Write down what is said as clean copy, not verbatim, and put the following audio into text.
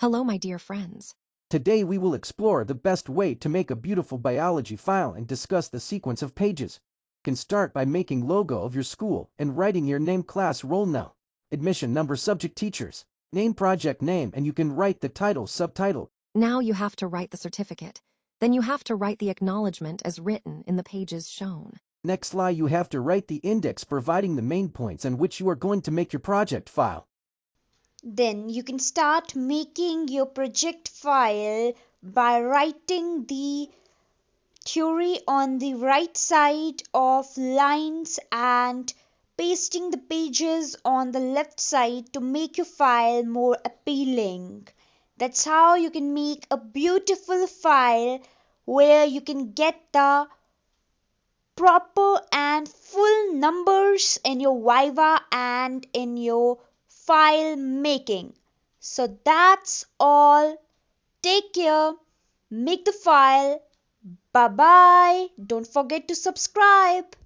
Hello, my dear friends. Today we will explore the best way to make a beautiful biology file and discuss the sequence of pages. You can start by making logo of your school and writing your name, class, roll now, admission number, subject, teachers, name, project name, and you can write the title, subtitle. Now you have to write the certificate. Then you have to write the acknowledgement as written in the pages shown. Next line you have to write the index providing the main points on which you are going to make your project file. Then you can start making your project file by writing the theory on the right side of lines and pasting the pages on the left side to make your file more appealing. That's how you can make a beautiful file where you can get the proper and full numbers in your Viva and in your file making. So that's all. Take care. Make the file. Bye bye. Don't forget to subscribe.